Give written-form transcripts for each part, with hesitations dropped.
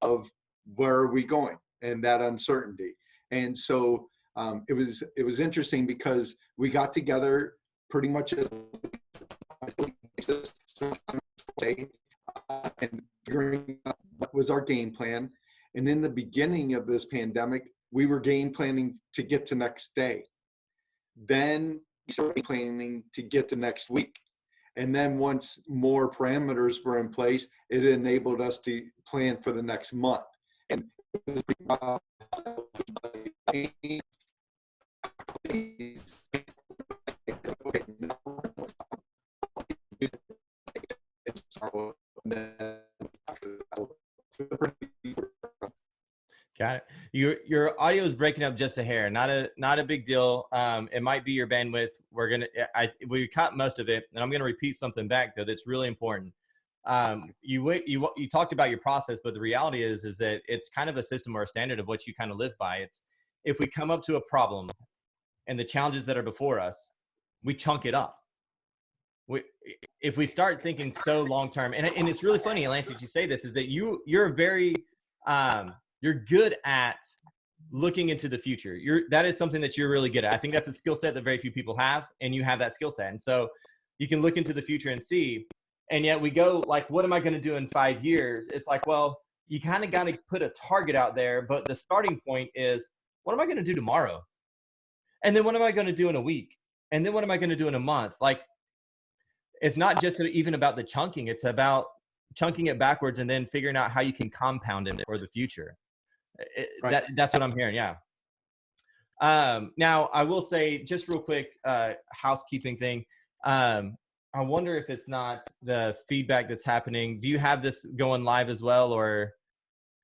of where are we going and that uncertainty. And so it was interesting because we got together pretty much as and figuring out what was our game plan. And in the beginning of this pandemic, we were game planning to get to next day. Then we started planning to get to next week. And then once more parameters were in place, it enabled us to plan for the next month. And got it. Your audio is breaking up just a hair. Not a big deal. It might be your bandwidth. We caught most of it, and I'm going to repeat something back though that's really important. You talked about your process, but the reality is that it's kind of a system or a standard of what you kind of live by. It's if we come up to a problem and the challenges that are before us, we chunk it up. If we start thinking so long term, and it's really funny, Lance, that you say this, is that you're very you're good at looking into the future. That is something that you're really good at. I think that's a skill set that very few people have, and you have that skill set. And so you can look into the future and see, and yet we go like, what am I going to do in 5 years? It's like, well, you kind of got to put a target out there, but the starting point is, what am I going to do tomorrow? And then what am I going to do in a week? And then what am I going to do in a month? Like, it's not just even about the chunking. It's about chunking it backwards and then figuring out how you can compound it for the future. Right. That's what I'm hearing. Yeah. Now I will say just real quick, housekeeping thing. I wonder if it's not the feedback that's happening. Do you have this going live as well, or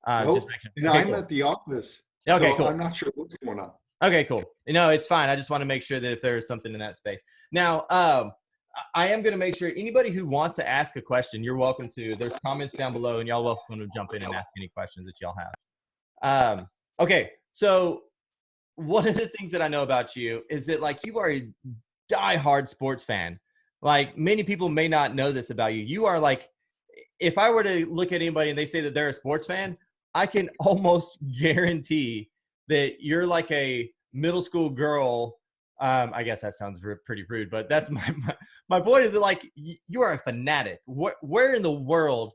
just I'm at the office. Okay, so cool. I'm not sure what's going on. Okay, cool. No, it's fine. I just want to make sure that if there's something in that space. Now, I am going to make sure anybody who wants to ask a question, you're welcome to. There's comments down below, and y'all welcome to jump in and ask any questions that y'all have. Okay, so one of the things that I know about you is that like you are a diehard sports fan. Like many people may not know this about you. You are like, if I were to look at anybody and they say that they're a sports fan, I can almost guarantee that you're like a middle school girl. I guess that sounds pretty rude, but that's my point is that like you are a fanatic. Where in the world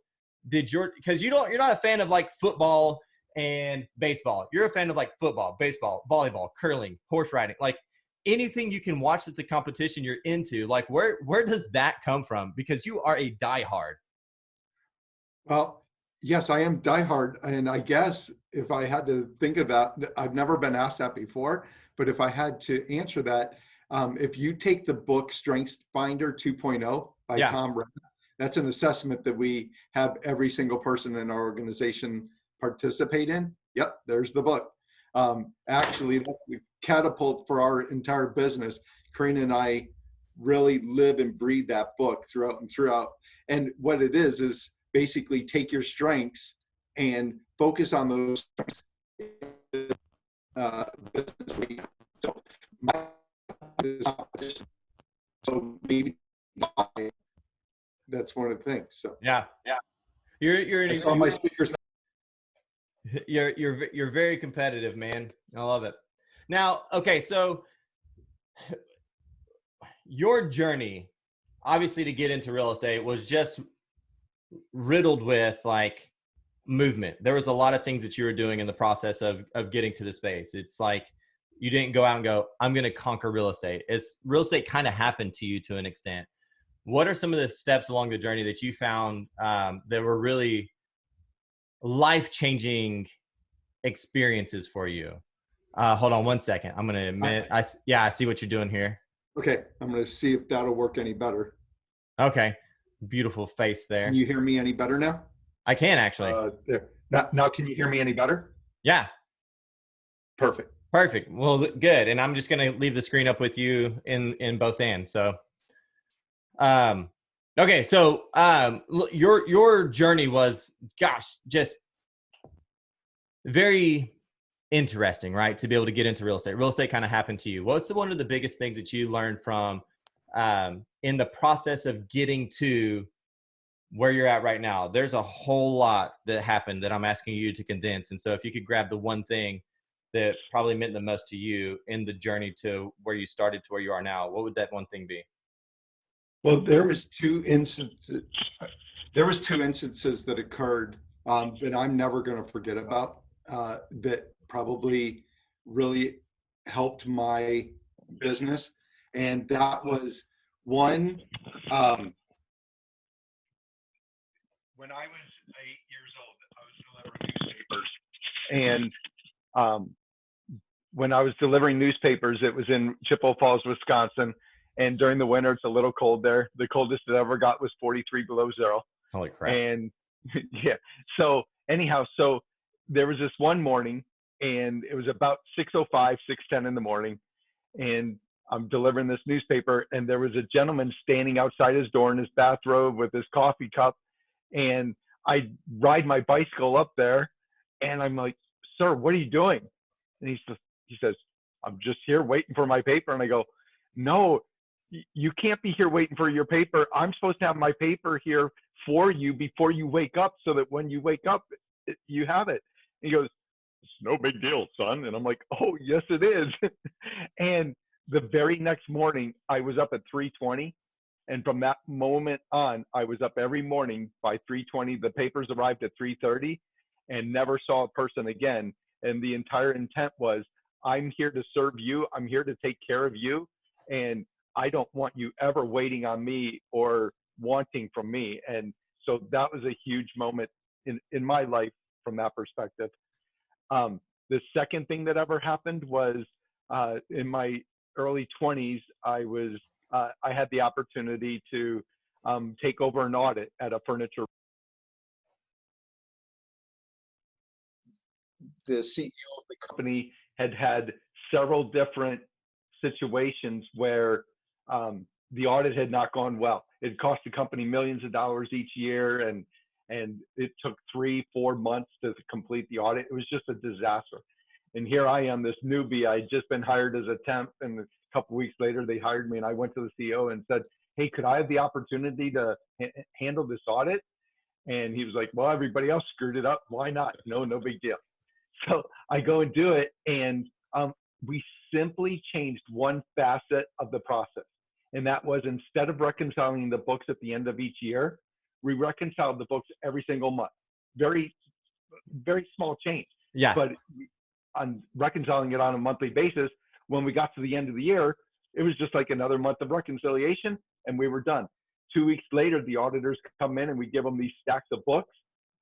did because you're not a fan of like football and baseball. You're a fan of like football, baseball, volleyball, curling, horse riding, like anything you can watch that's a competition you're into. Like where does that come from? Because you are a diehard. Well, yes, I am diehard. And I guess if I had to think of that, I've never been asked that before, but if I had to answer that, if you take the book Strengths Finder 2.0 by Tom Renner, that's an assessment that we have every single person in our organization participate in. Yep, there's the book. Actually, that's the catapult for our entire business. Karina and I really live and breathe that book throughout and throughout. And what it is basically take your strengths and focus on those strengths. So maybe that's one of the things. So yeah. You're on my speakers. You're very competitive, man. I love it. Now, okay, so your journey, obviously, to get into real estate was just riddled with like movement. There was a lot of things that you were doing in the process of getting to the space. It's like you didn't go out and go, I'm going to conquer real estate. It's real estate kind of happened to you to an extent. What are some of the steps along the journey that you found that were really life-changing experiences for you? Hold on one second. I'm going to admit, I see what you're doing here. Okay. I'm going to see if that'll work any better. Okay. Beautiful face there. Can you hear me any better now? I can actually. There. Now, can you hear me any better? Yeah. Perfect. Well, good. And I'm just going to leave the screen up with you in both ends. So, okay. So, your journey was, just very interesting, right? To be able to get into real estate. Real estate kind of happened to you. What's one of the biggest things that you learned from, in the process of getting to where you're at right now. There's a whole lot that happened that I'm asking you to condense. And so if you could grab the one thing that probably meant the most to you in the journey to where you started to where you are now, what would that one thing be? Well, there was two instances. There was two instances that occurred that I'm never going to forget about. That probably really helped my business, and that was one. Um, when I was 8 years old, I was delivering newspapers, and when I was delivering newspapers, it was in Chippewa Falls, Wisconsin. And during the winter, it's a little cold there. The coldest it ever got was 43 below zero. Holy crap. And yeah, so anyhow, so there was this one morning, and it was about 6:05, 6:10 in the morning. And I'm delivering this newspaper, and there was a gentleman standing outside his door in his bathrobe with his coffee cup. And I ride my bicycle up there, and I'm like, "Sir, what are you doing?" And he says, "I'm just here waiting for my paper." And I go, "No, you can't be here waiting for your paper. I'm supposed to have my paper here for you before you wake up, so that when you wake up, you have it." And he goes, "It's no big deal, son." And I'm like, "Oh, yes, it is." And the very next morning, I was up at 3:20. And from that moment on, I was up every morning by 3:20. The papers arrived at 3:30, and never saw a person again. And the entire intent was, I'm here to serve you. I'm here to take care of you. And I don't want you ever waiting on me or wanting from me. And so that was a huge moment in my life from that perspective. The second thing that ever happened was in my early 20s, I had the opportunity to take over an audit at a furniture. The CEO of the company had several different situations where the audit had not gone well. It cost the company millions of dollars each year, and it took 3-4 months to complete the audit. It was just a disaster. And here I am, this newbie. I had just been hired as a temp, and a couple of weeks later they hired me, and I went to the CEO and said, "Hey, could I have the opportunity to handle this audit?" And he was like, "Well, everybody else screwed it up. Why not? No big deal." So I go and do it, and we simply changed one facet of the process. And that was, instead of reconciling the books at the end of each year, we reconciled the books every single month. Very, very small change. Yeah. But on reconciling it on a monthly basis, when we got to the end of the year, it was just like another month of reconciliation, and we were done. 2 weeks later, the auditors come in, and we give them these stacks of books.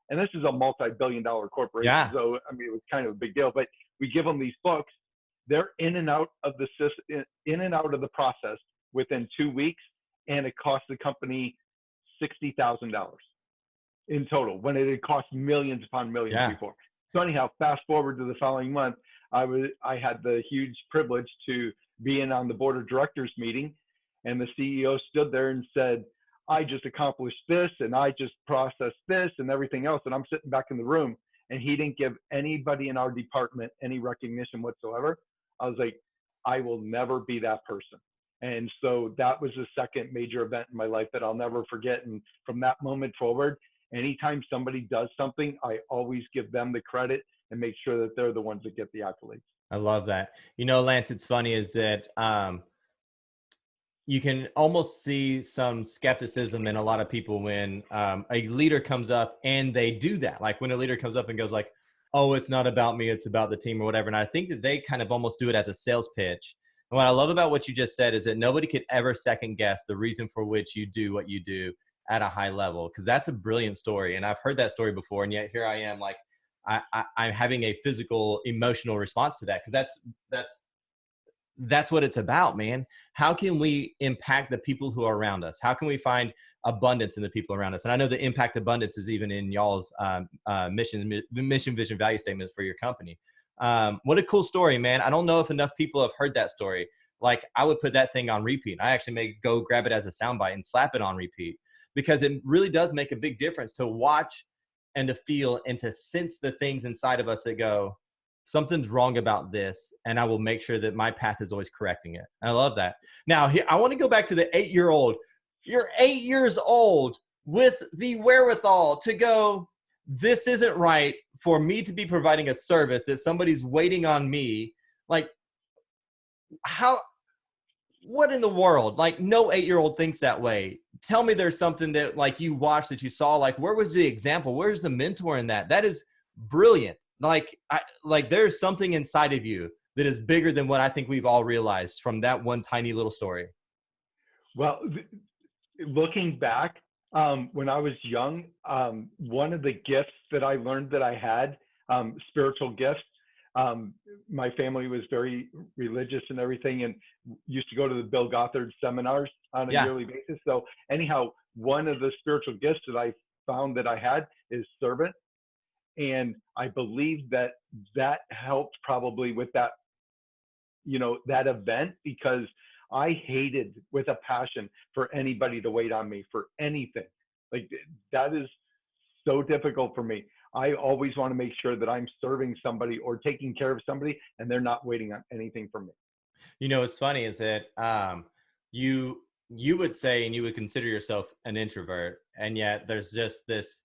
And this is a multi-billion-dollar corporation, Yeah. so I mean, it was kind of a big deal. But we give them these books; they're in and out of the system, in and out of the process within 2 weeks, and it cost the company $60,000 in total, when it had cost millions upon millions before. So anyhow, fast forward to the following month, I had the huge privilege to be in on the board of directors meeting, and the CEO stood there and said, "I just accomplished this, and I just processed this, and everything else." And I'm sitting back in the room, and he didn't give anybody in our department any recognition whatsoever. I was like, I will never be that person. And so that was the second major event in my life that I'll never forget. And from that moment forward, anytime somebody does something, I always give them the credit and make sure that they're the ones that get the accolades. I love that. You know, Lance, it's funny is that you can almost see some skepticism in a lot of people when a leader comes up and they do that. Like when a leader comes up and goes like, "Oh, it's not about me, it's about the team," or whatever. And I think that they kind of almost do it as a sales pitch. And what I love about what you just said is that nobody could ever second guess the reason for which you do what you do at a high level, because that's a brilliant story. And I've heard that story before, and yet here I am, like I'm having a physical, emotional response to that, because that's what it's about, man. How can we impact the people who are around us? How can we find abundance in the people around us? And I know the impact abundance is even in y'all's mission, vision, value statements for your company. What a cool story, man. I don't know if enough people have heard that story. Like, I would put that thing on repeat. I actually may go grab it as a soundbite and slap it on repeat, because it really does make a big difference to watch and to feel and to sense the things inside of us that go, something's wrong about this, and I will make sure that my path is always correcting it. I love that. Now, here, I want to go back to the 8-year-old. You're 8 years old. with the wherewithal to go, this isn't right for me to be providing a service that somebody's waiting on me. Like, how, what in the world? Like, no 8-year-old thinks that way. Tell me there's something that like you watched that you saw, like, where was the example? Where's the mentor in that? That is brilliant. Like there's something inside of you that is bigger than what I think we've all realized from that one tiny little story. Well, looking back, when I was young, one of the gifts that I learned that I had, spiritual gifts, my family was very religious and everything, and used to go to the Bill Gothard seminars on a Yeah. yearly basis. So anyhow, one of the spiritual gifts that I found that I had is servant. And I believe that that helped probably with that, that event, because I hated with a passion for anybody to wait on me for anything. Like, that is so difficult for me. I always want to make sure that I'm serving somebody or taking care of somebody and they're not waiting on anything from me. What's funny is that you would say and you would consider yourself an introvert, and yet there's just this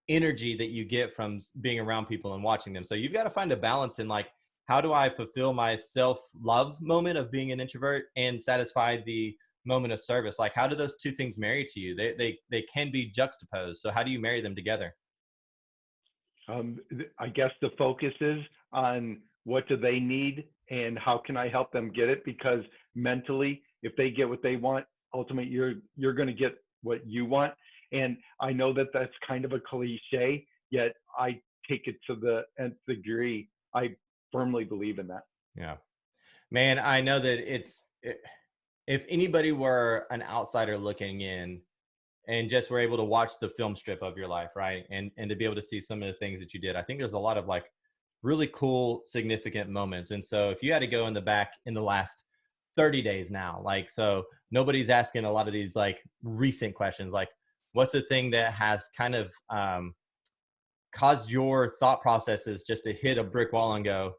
energy that you get from being around people and watching them. So you've got to find a balance in, like, how do I fulfill my self-love moment of being an introvert and satisfy the moment of service? Like, how do those two things marry to you? They can be juxtaposed. So how do you marry them together? I guess the focus is on what do they need and how can I help them get it, because mentally, if they get what they want, ultimately you're going to get what you want. And I know that that's kind of a cliche, yet I take it to the nth degree. I firmly believe in that. Yeah, man, I know that if anybody were an outsider looking in and just were able to watch the film strip of your life, right? And to be able to see some of the things that you did, I think there's a lot of like really cool, significant moments. And so if you had to go in the back in the last 30 days now, like, so nobody's asking a lot of these like recent questions, like what's the thing that has kind of caused your thought processes just to hit a brick wall and go,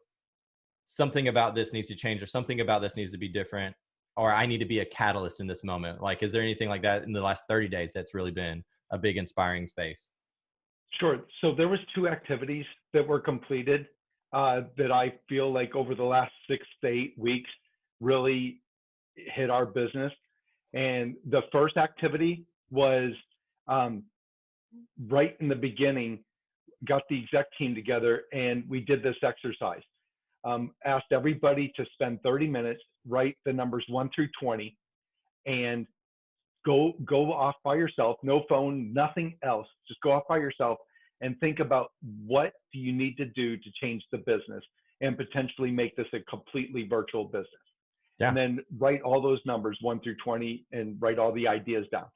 something about this needs to change, or something about this needs to be different, or I need to be a catalyst in this moment? Like, is there anything like that in the last 30 days that's really been a big inspiring space? Sure. So there was 2 activities that were completed that I feel like over the last 6 to 8 weeks really hit our business. And the first activity was right in the beginning, got the exec team together and we did this exercise. Asked everybody to spend 30 minutes, write the numbers 1 through 20, and go off by yourself, no phone, nothing else. Just go off by yourself and think about what do you need to do to change the business and potentially make this a completely virtual business. Yeah. And then write all those numbers 1 through 20 and write all the ideas down.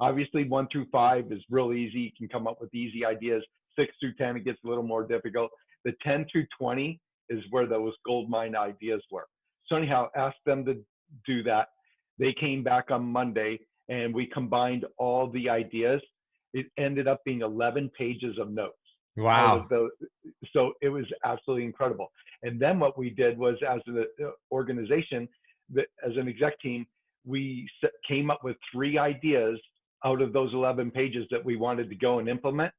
Obviously 1 through 5 is real easy. You can come up with easy ideas. 6 through 10, it gets a little more difficult. The 10 through 20 is where those gold mine ideas were. So anyhow, asked them to do that. They came back on Monday and we combined all the ideas. It ended up being 11 pages of notes. Wow. So it was absolutely incredible. And then what we did was, as an organization, as an exec team, we came up with 3 ideas out of those 11 pages that we wanted to go and implement.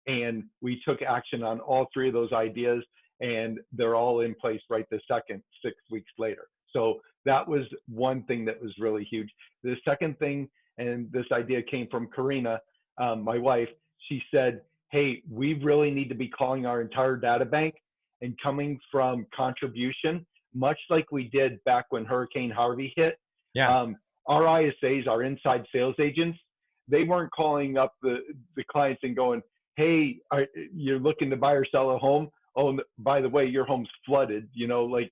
And we took action on all 3 of those ideas, and they're all in place right this second, 6 weeks later. So that was one thing that was really huge. The second thing, and this idea came from Karina, my wife, she said, hey, we really need to be calling our entire data bank and coming from contribution, much like we did back when Hurricane Harvey hit. Yeah. Our ISAs, our inside sales agents, they weren't calling up the clients and going, hey, you're looking to buy or sell a home? Oh, by the way, your home's flooded. Like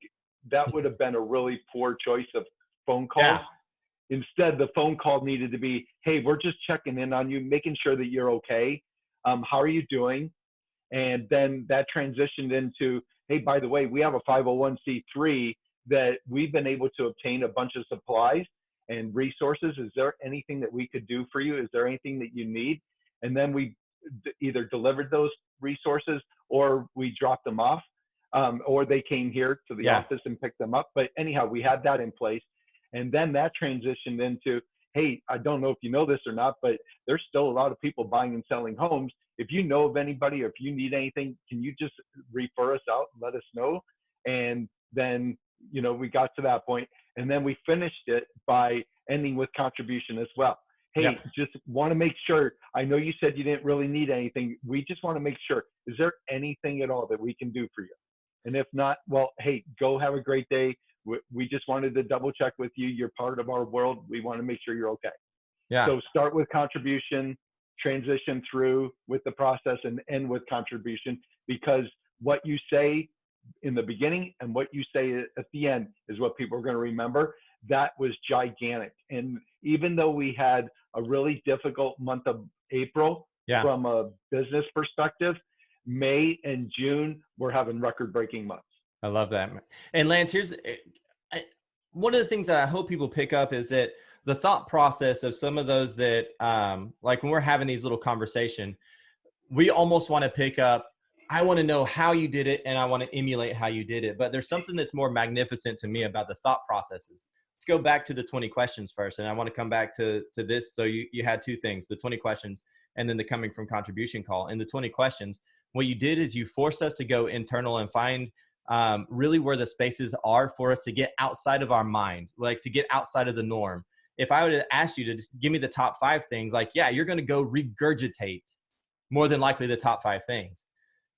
that would have been a really poor choice of phone calls. Yeah. Instead, the phone call needed to be, hey, we're just checking in on you, making sure that you're okay. How are you doing? And then that transitioned into, hey, by the way, we have a 501c3 that we've been able to obtain a bunch of supplies and resources. Is there anything that we could do for you? Is there anything that you need? And then we either delivered those resources or we dropped them off, or they came here to the office and picked them up. But anyhow, we had that in place. And then that transitioned into, hey, I don't know if you know this or not, but there's still a lot of people buying and selling homes. If you know of anybody, or if you need anything, can you just refer us out and let us know? And then, we got to that point, and then we finished it by ending with contribution as well. Yep. Hey, just want to make sure, I know you said you didn't really need anything. We just want to make sure, is there anything at all that we can do for you? And if not, well, hey, go have a great day. We just wanted to double check with you. You're part of our world. We want to make sure you're okay. Yeah. So start with contribution, transition through with the process, and end with contribution, because what you say in the beginning and what you say at the end is what people are going to remember. That was gigantic. And even though we had a really difficult month of April from a business perspective, May and June, we're having record-breaking months. I love that. And Lance, here's one of the things that I hope people pick up is that the thought process of some of those that, like when we're having these little conversation, we almost want to pick up, I want to know how you did it and I want to emulate how you did it. But there's something that's more magnificent to me about the thought processes. Let's go back to the 20 questions first. And I want to come back to this. So you had two things, the 20 questions and then the coming from contribution call. In the 20 questions, what you did is you forced us to go internal and find really where the spaces are for us to get outside of our mind, like to get outside of the norm. If I would have asked you to just give me the top 5 things, like, yeah, you're going to go regurgitate more than likely the top 5 things.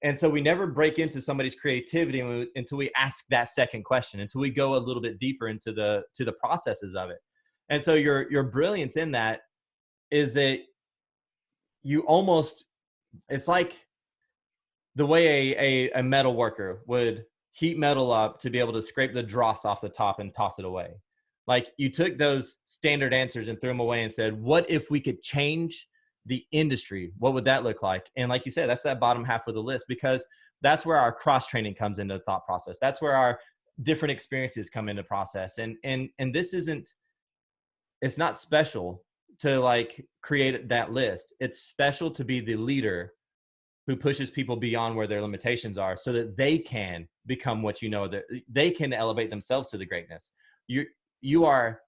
And so we never break into somebody's creativity until we ask that second question, until we go a little bit deeper into the processes of it. And so your brilliance in that is that you almost, it's like the way a metal worker would heat metal up to be able to scrape the dross off the top and toss it away. Like you took those standard answers and threw them away and said, what if we could change the industry? What would that look like? And like you said, that's that bottom half of the list, because that's where our cross training comes into the thought process. That's where our different experiences come into process. And this isn't, it's not special to like create that list. It's special to be the leader who pushes people beyond where their limitations are so that they can become what you know, that they can elevate themselves to the greatness. You are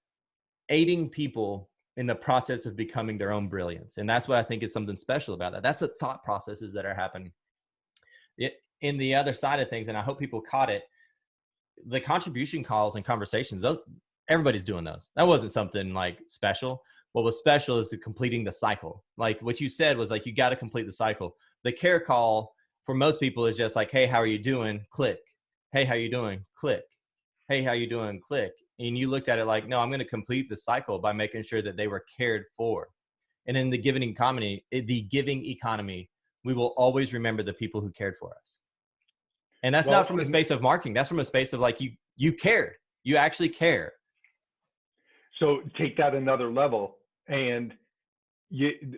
aiding people in the process of becoming their own brilliance. And that's what I think is something special about that. That's the thought processes that are happening. In the other side of things, and I hope people caught it, the contribution calls and conversations, those, everybody's doing those. That wasn't something like special. What was special is completing the cycle. Like what you said was like, you got to complete the cycle. The care call for most people is just like, hey, how are you doing? Click. Hey, how you doing? Click. Hey, how you doing? Click. And you looked at it like, no, I'm going to complete the cycle by making sure that they were cared for. And in the giving economy, we will always remember the people who cared for us. And that's not from a space of marketing. That's from a space of like, you cared. You actually care. So take that another level. And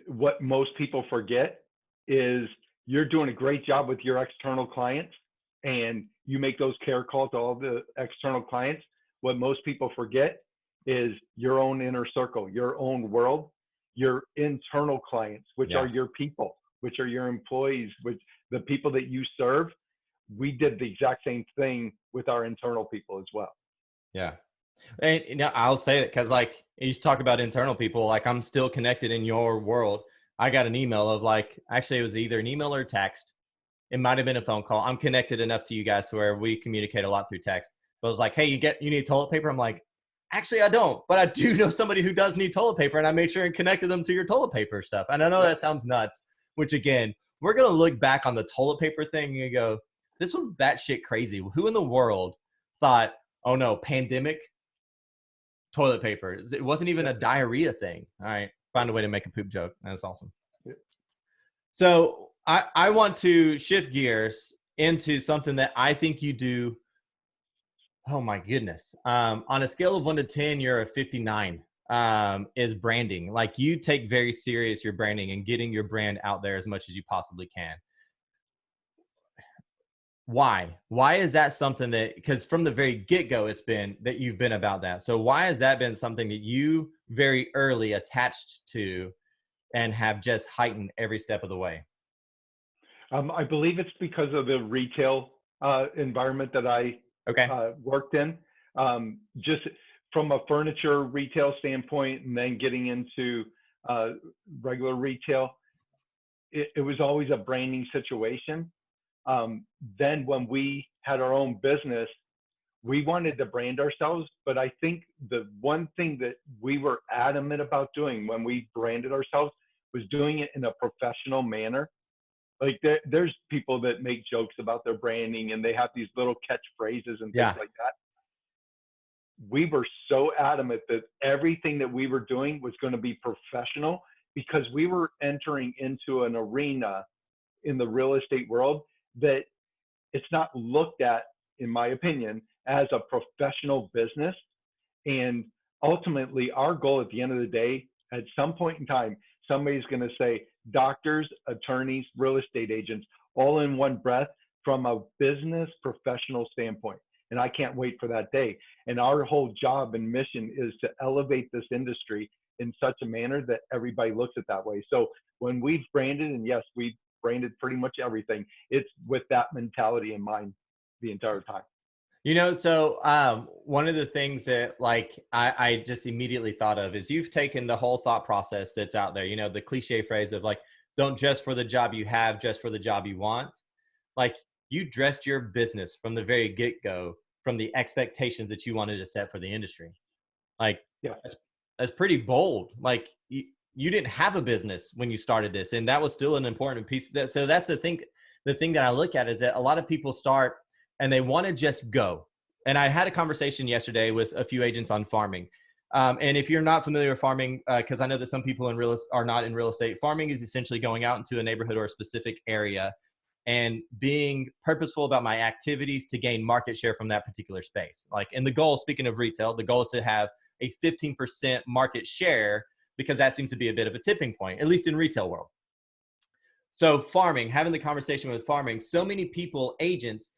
what most people forget is you're doing a great job with your external clients, and you make those care calls to all the external clients. What most people forget is your own inner circle, your own world, your internal clients, which are your people, which are your employees, which the people that you serve. We did the exact same thing with our internal people as well. Yeah. And you know, I'll say that because like you talk about internal people, like I'm still connected in your world. I got an email of like, actually it was either an email or a text. It might've been a phone call. I'm connected enough to you guys to where we communicate a lot through text. But it was like, hey, you need toilet paper? I'm like, actually I don't, but I do know somebody who does need toilet paper, and I made sure and connected them to your toilet paper stuff. And I know that sounds nuts, which again, we're going to look back on the toilet paper thing and go, this was batshit crazy. Who in the world thought, oh no, pandemic, toilet paper? It wasn't even a diarrhea thing. All right. Find a way to make a poop joke. That's awesome. Yeah. So I want to shift gears into something that I think you do. Oh my goodness. On a scale of 1 to 10, you're a 59, is branding. Like you take very serious your branding and getting your brand out there as much as you possibly can. Why is that something that, because from the very get-go, it's been that you've been about that. So why has that been something that you very early attached to and have just heightened every step of the way? I believe it's because of the retail environment that I worked in. Just from a furniture retail standpoint and then getting into regular retail, it was always a branding situation. Then when we had our own business, we wanted to brand ourselves, but I think the one thing that we were adamant about doing when we branded ourselves was doing it in a professional manner. Like there's people that make jokes about their branding and they have these little catchphrases and things Yeah. like that. We were so adamant that everything that we were doing was going to be professional, because we were entering into an arena in the real estate world that it's not looked at, in my opinion, as a professional business. And ultimately, our goal at the end of the day, at some point in time, somebody's going to say doctors, attorneys, real estate agents, all in one breath from a business professional standpoint. And I can't wait for that day. And our whole job and mission is to elevate this industry in such a manner that everybody looks at that way. So when we've branded, and yes, we branded pretty much everything, it's with that mentality in mind the entire time. You know, so one of the things that like I just immediately thought of is you've taken the whole thought process that's out there, you know, the cliche phrase of like, don't dress for the job you have, just for the job you want. Like you dressed your business from the very get-go from the expectations that you wanted to set for the industry. Like, yeah, that's pretty bold. Like you didn't have a business when you started this, and that was still an important piece of that. So that's the thing that I look at is that a lot of people start and they want to just go. And I had a conversation yesterday with a few agents on farming. And if you're not familiar with farming, because I know that some people are not in real estate, farming is essentially going out into a neighborhood or a specific area and being purposeful about my activities to gain market share from that particular space. Like, and the goal, speaking of retail, the goal is to have a 15% market share, because that seems to be a bit of a tipping point, at least in retail world. So farming, having the conversation with farming, so many people, agents,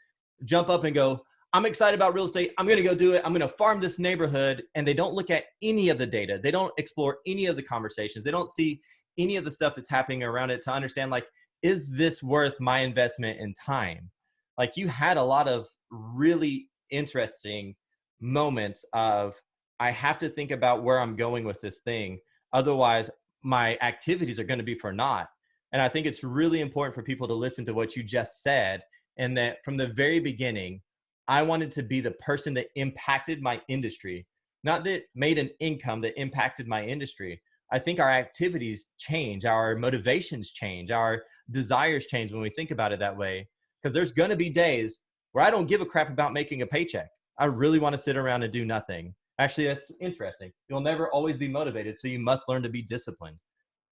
jump up and go, I'm excited about real estate. I'm going to go do it. I'm going to farm this neighborhood. And they don't look at any of the data. They don't explore any of the conversations. They don't see any of the stuff that's happening around it to understand, like, is this worth my investment in time? Like, you had a lot of really interesting moments of, I have to think about where I'm going with this thing. Otherwise, my activities are going to be for naught. And I think it's really important for people to listen to what you just said. And that from the very beginning, I wanted to be the person that impacted my industry, not that made an income, that impacted my industry. I think our activities change, our motivations change, our desires change when we think about it that way. Because there's going to be days where I don't give a crap about making a paycheck. I really want to sit around and do nothing. Actually, that's interesting. You'll never always be motivated, so you must learn to be disciplined.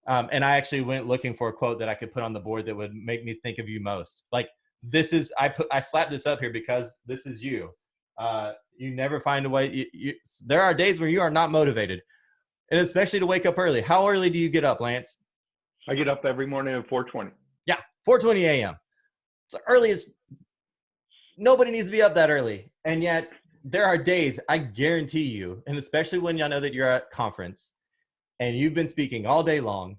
And I actually went looking for a quote that I could put on the board that would make me think of you most. Like, this is, I slapped this up here because this is you. You never find a way. There are days where you are not motivated, and especially to wake up early. How early do you get up, Lance? I get up every morning at 4:20. Yeah, 4:20 a.m. It's the earliest. Nobody needs to be up that early. And yet there are days, I guarantee you, and especially when I know that you're at conference and you've been speaking all day long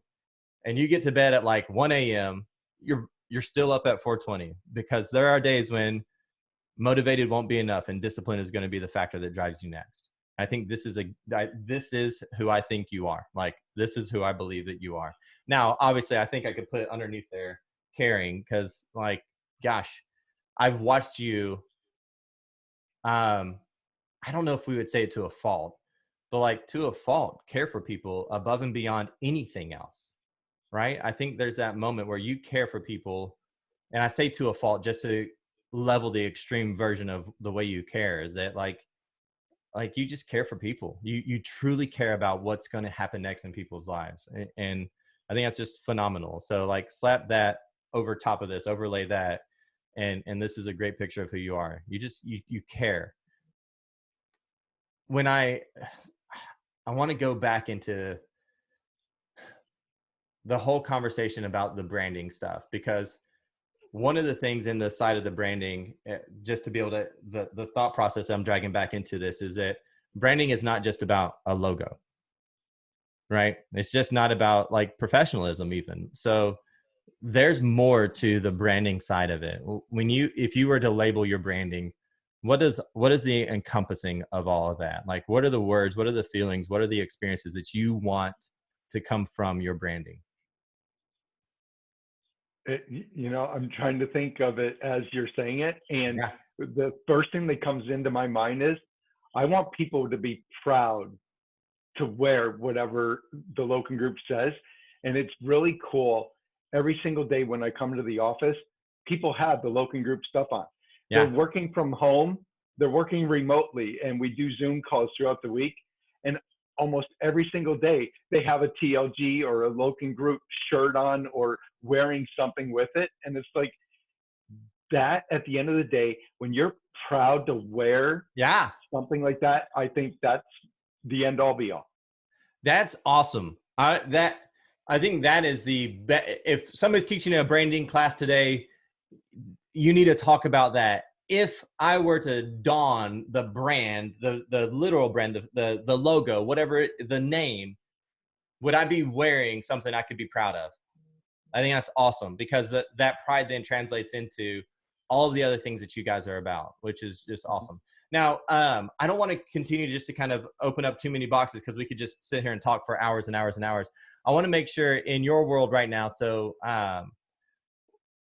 and you get to bed at like 1 a.m., you're still up at 4:20, because there are days when motivated won't be enough and discipline is going to be the factor that drives you next. I think this is who I think you are. Like, this is who I believe that you are. Now, obviously, I think I could put underneath there caring, because, like, gosh, I've watched you. I don't know if we would say it to a fault, but like, to a fault, care for people above and beyond anything else. Right? I think there's that moment where you care for people, and I say to a fault just to level the extreme version of the way you care, is that like you just care for people. You truly care about what's going to happen next in people's lives. And I think that's just phenomenal. So like, slap that over top of this, overlay that. And this is a great picture of who you are. You care. When I want to go back into the whole conversation about the branding stuff, because one of the things in the side of the branding, just to be able to, the thought process I'm dragging back into this, is that branding is not just about a logo, right? It's just not about like professionalism even. So there's more to the branding side of it. If you were to label your branding, what is the encompassing of all of that? Like, what are the words? What are the feelings? What are the experiences that you want to come from your branding? I'm trying to think of it as you're saying it. And Yeah. the first thing that comes into my mind is I want people to be proud to wear whatever the Loken Group says. And it's really cool. Every single day when I come to the office, people have the Loken Group stuff on. They're Yeah. working from home, they're working remotely, and we do Zoom calls throughout the week. And almost every single day, they have a TLG or a Loken Group shirt on or wearing something with it. And it's like that at the end of the day, when you're proud to wear Yeah. something like that, I think that's the end all be all. That's awesome. I think that is if somebody's teaching a branding class today, you need to talk about that. If I were to don the brand, the literal brand, the logo, whatever the name, would I be wearing something I could be proud of? I think that's awesome, because that pride then translates into all of the other things that you guys are about, which is just awesome. Now, I don't want to continue just to kind of open up too many boxes, because we could just sit here and talk for hours and hours and hours. I want to make sure in your world right now. So,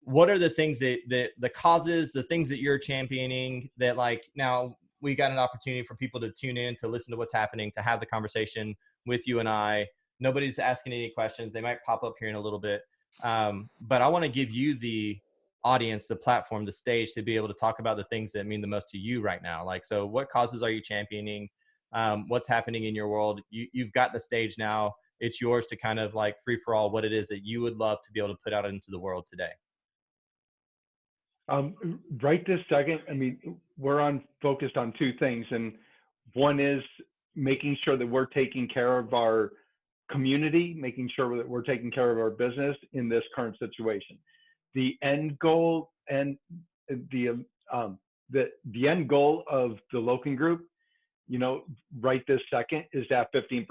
what are the things that the causes, the things that you're championing that, like, now we got an opportunity for people to tune in, to listen to what's happening, to have the conversation with you and I. Nobody's asking any questions. They might pop up here in a little bit. But I want to give you the audience, the platform, the stage to be able to talk about the things that mean the most to you right now. Like, so what causes are you championing? What's happening in your world? You've got the stage now. It's yours to kind of like free for all what it is that you would love to be able to put out into the world today. Right this second, I mean, we're focused on two things. And one is making sure that we're taking care of our community, making sure that we're taking care of our business in this current situation. The end goal and the end goal of the Loken Group, right this second, is that 15%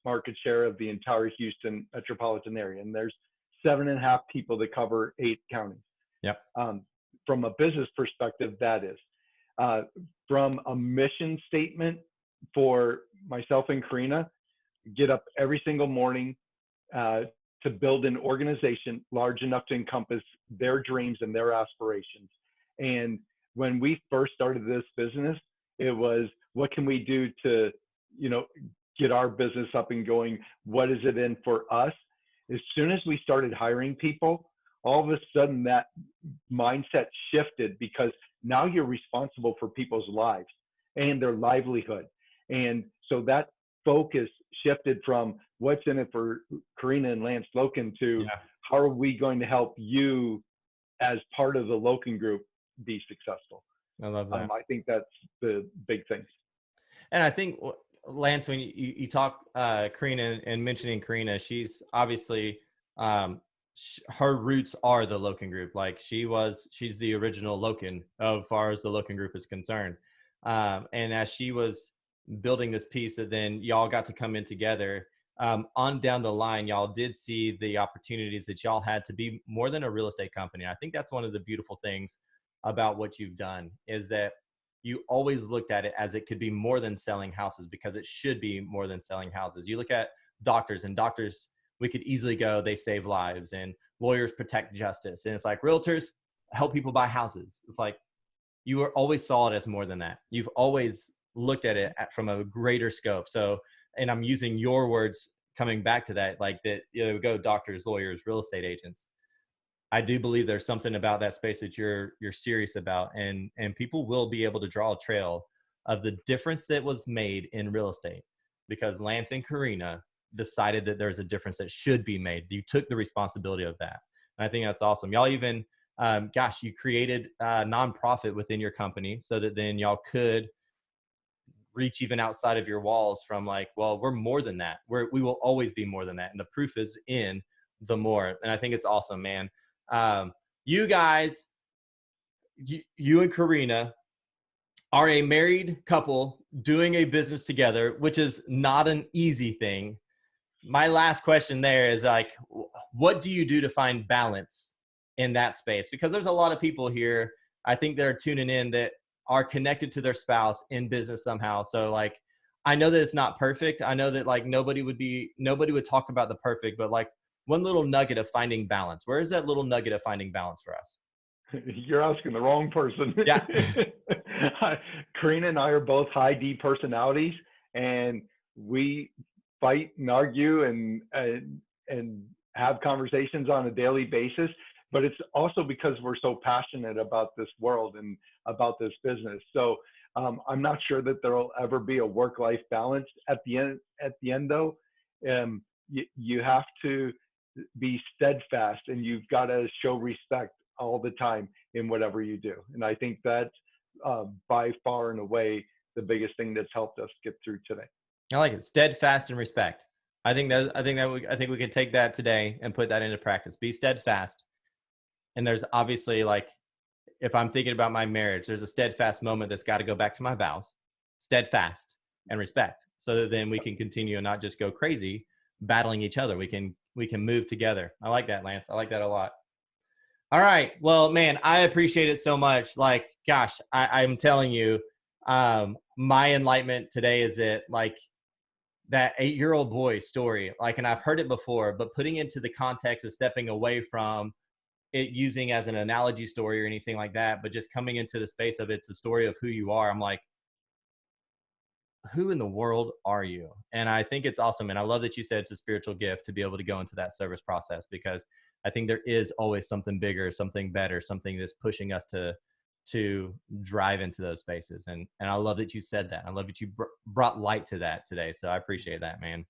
market share of the entire Houston metropolitan area. And there's 7.5 people that cover 8 counties. Yep. From a business perspective, that is. From a mission statement for myself and Karina, get up every single morning to build an organization large enough to encompass their dreams and their aspirations. And when we first started this business, it was, what can we do to, get our business up and going? What is it in for us? As soon as we started hiring people, all of a sudden that mindset shifted, because now you're responsible for people's lives and their livelihood. And so that focus shifted from what's in it for Karina and Lance Loken to how are we going to help you as part of the Loken Group be successful. I love that. I think that's the big thing. And I think, Lance, when you talk Karina, and mentioning Karina, she's obviously her roots are the Loken Group. Like, she's the original Loken as far as the Loken Group is concerned. And as she was building this piece, that then y'all got to come in together, on down the line, y'all did see the opportunities that y'all had to be more than a real estate company. I think that's one of the beautiful things about what you've done, is that you always looked at it as it could be more than selling houses, because it should be more than selling houses. You look at doctors, and doctors, we could easily go, they save lives, and lawyers protect justice. And it's like, realtors help people buy houses. It's like, you always saw it as more than that. You've always looked at it from a greater scope. So, and I'm using your words coming back to that, like that, go doctors, lawyers, real estate agents. I do believe there's something about that space that you're serious about, and people will be able to draw a trail of the difference that was made in real estate, because Lance and Karina decided that there's a difference that should be made. You took the responsibility of that. And I think that's awesome. Y'all even, you created a nonprofit within your company, so that then y'all could reach even outside of your walls, from like, well, we're more than that. We will always be more than that. And the proof is in the more. And I think it's awesome, man. You guys, you and Karina are a married couple doing a business together, which is not an easy thing. My last question there is, like, what do you do to find balance in that space? Because there's a lot of people here, I think, that are tuning in that are connected to their spouse in business somehow. So like, I know that it's not perfect. I know that like nobody would talk about the perfect, but like one little nugget of finding balance. Where is that little nugget of finding balance for us? You're asking the wrong person. Yeah. Karina and I are both high D personalities, and we fight and argue and have conversations on a daily basis. But it's also because we're so passionate about this world and about this business. So I'm not sure that there will ever be a work-life balance. At the end, though, you have to be steadfast, and you've got to show respect all the time in whatever you do. And I think that's by far and away the biggest thing that's helped us get through today. I like it. Steadfast and respect. I think we can take that today and put that into practice. Be steadfast. And there's obviously, like, if I'm thinking about my marriage, there's a steadfast moment that's got to go back to my vows. Steadfast and respect, so that then we can continue and not just go crazy battling each other. We can move together. I like that, Lance. I like that a lot. All right. Well, man, I appreciate it so much. Like, gosh, I'm telling you, my enlightenment today is that, like, that 8-year-old boy story, like, and I've heard it before, but putting into the context of stepping away from it using as an analogy story or anything like that, but just coming into the space of it's a story of who you are. I'm like, who in the world are you? And I think it's awesome. And I love that you said it's a spiritual gift to be able to go into that service process, because I think there is always something bigger, something better, something that's pushing us to drive into those spaces. And I love that you said that. I love that you brought light to that today. So I appreciate that, man.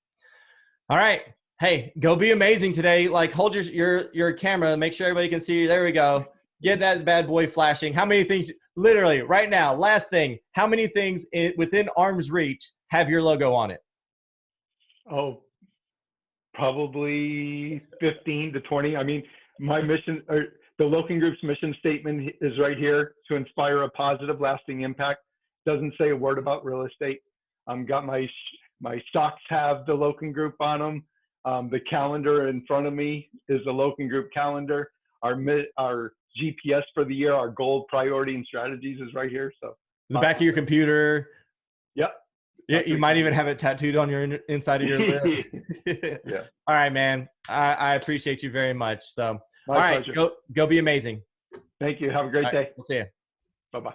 All right. Hey, go be amazing today. Like, hold your camera, make sure everybody can see you. There we go. Get that bad boy flashing. How many things, literally right now, last thing, how many things within arm's reach have your logo on it? Oh, probably 15 to 20. I mean, my mission, or the Loken Group's mission statement is right here: to inspire a positive, lasting impact. Doesn't say a word about real estate. Got my socks have the Loken Group on them. The calendar in front of me is the Loken Group calendar. Our GPS for the year, our goal, priority, and strategies is right here. So the back of your computer. Yep. Yeah, you might even have it tattooed on your inside of your lip. Yeah. All right, man. I appreciate you very much. So, My all right, pleasure. go be amazing. Thank you. Have a great day. We'll see you. Bye-bye.